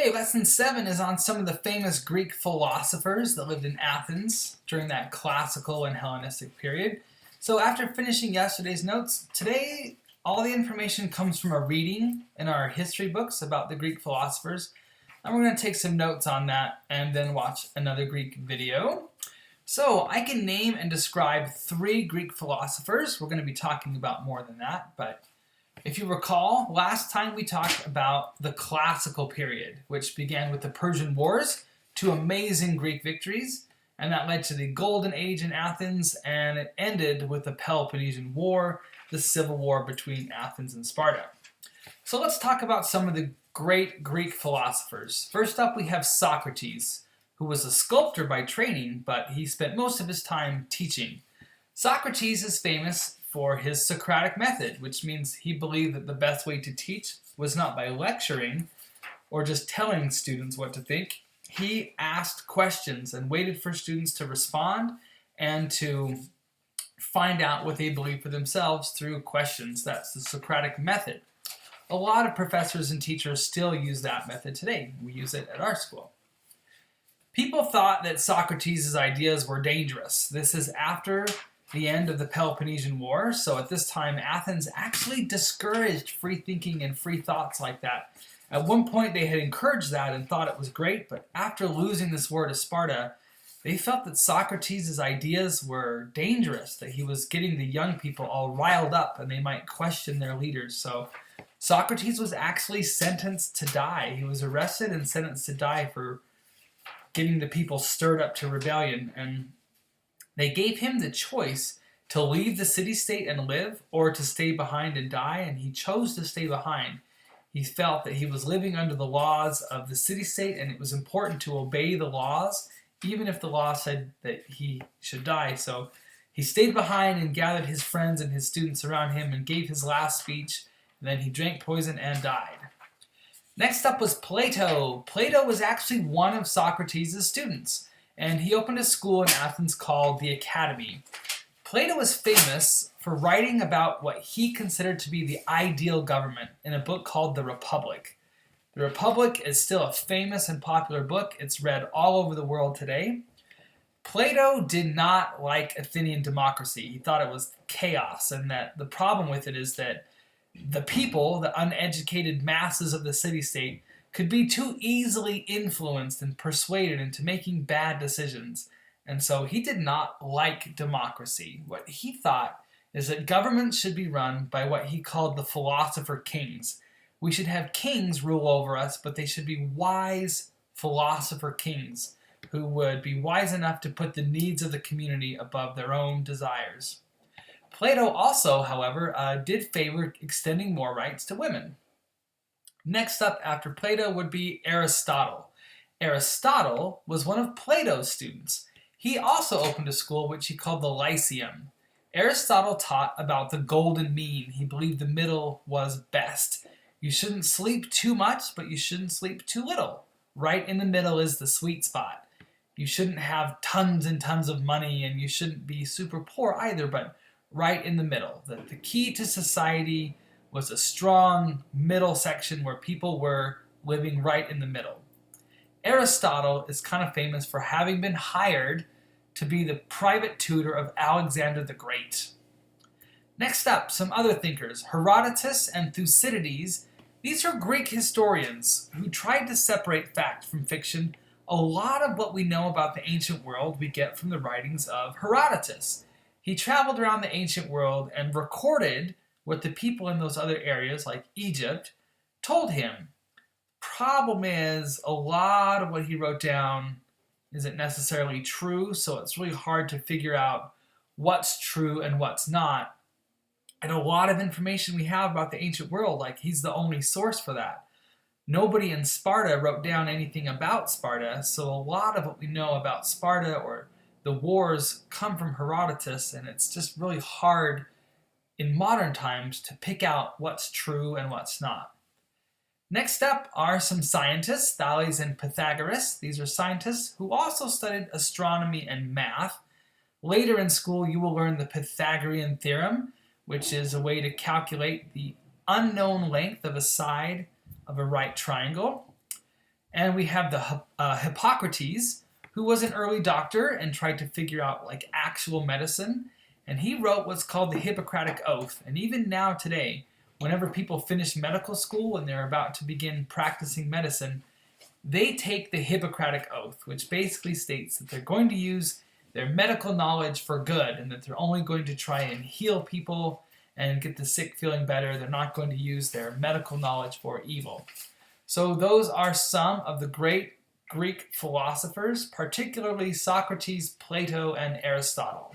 Hey, lesson 7 is on some of the famous Greek philosophers that lived in Athens during that classical and Hellenistic period. So after finishing yesterday's notes, today all the information comes from a reading in our history books about the Greek philosophers. And we're going to take some notes on that and then watch another Greek video. So I can name and describe 3 Greek philosophers. We're going to be talking about more than that, but if you recall, last time we talked about the classical period, which began with the Persian Wars, 2 amazing Greek victories, and that led to the Golden Age in Athens, and it ended with the Peloponnesian War, the civil war between Athens and Sparta. So let's talk about some of the great Greek philosophers. First up, we have Socrates, who was a sculptor by training, but he spent most of his time teaching. Socrates is famous for his Socratic method, which means he believed that the best way to teach was not by lecturing or just telling students what to think. He asked questions and waited for students to respond and to find out what they believed for themselves through questions. That's the Socratic method. A lot of professors and teachers still use that method today. We use it at our school. People thought that Socrates' ideas were dangerous. This is after the end of the Peloponnesian War, so at this time Athens actually discouraged free thinking and free thoughts like that. At one point they had encouraged that and thought it was great, but after losing this war to Sparta, they felt that Socrates' ideas were dangerous, that he was getting the young people all riled up and they might question their leaders. So Socrates was actually sentenced to die. He was arrested and sentenced to die for getting the people stirred up to rebellion, and they gave him the choice to leave the city-state and live or to stay behind and die, and he chose to stay behind. He felt that he was living under the laws of the city-state and it was important to obey the laws, even if the law said that he should die. So he stayed behind and gathered his friends and his students around him and gave his last speech, and then he drank poison and died. Next up was Plato. Plato was actually one of Socrates' students, and he opened a school in Athens called the Academy. Plato was famous for writing about what he considered to be the ideal government in a book called The Republic. The Republic is still a famous and popular book. It's read all over the world today. Plato did not like Athenian democracy. He thought it was chaos, and that the problem with it is that the people, the uneducated masses of the city-state, could be too easily influenced and persuaded into making bad decisions. And so he did not like democracy. What he thought is that government should be run by what he called the philosopher kings. We should have kings rule over us, but they should be wise philosopher kings who would be wise enough to put the needs of the community above their own desires. Plato also, however, did favor extending more rights to women. Next up after Plato would be Aristotle. Aristotle was one of Plato's students. He also opened a school which he called the Lyceum. Aristotle taught about the golden mean. He believed the middle was best. You shouldn't sleep too much, but you shouldn't sleep too little. Right in the middle is the sweet spot. You shouldn't have tons and tons of money, and you shouldn't be super poor either, but right in the middle. The key to society was a strong middle section where people were living right in the middle. Aristotle is kind of famous for having been hired to be the private tutor of Alexander the Great. Next up, some other thinkers. Herodotus and Thucydides. These are Greek historians who tried to separate fact from fiction. A lot of what we know about the ancient world we get from the writings of Herodotus. He traveled around the ancient world and recorded what the people in those other areas, like Egypt, told him. Problem is, a lot of what he wrote down isn't necessarily true, so it's really hard to figure out what's true and what's not. And a lot of information we have about the ancient world, like he's the only source for that. Nobody in Sparta wrote down anything about Sparta, so a lot of what we know about Sparta or the wars come from Herodotus, and it's just really hard in modern times to pick out what's true and what's not. Next up are some scientists, Thales and Pythagoras. These are scientists who also studied astronomy and math. Later in school, you will learn the Pythagorean theorem, which is a way to calculate the unknown length of a side of a right triangle. And we have the Hippocrates, who was an early doctor and tried to figure out like actual medicine. And he wrote what's called the Hippocratic Oath. And even now today, whenever people finish medical school and they're about to begin practicing medicine, they take the Hippocratic Oath, which basically states that they're going to use their medical knowledge for good and that they're only going to try and heal people and get the sick feeling better. They're not going to use their medical knowledge for evil. So those are some of the great Greek philosophers, particularly Socrates, Plato, and Aristotle.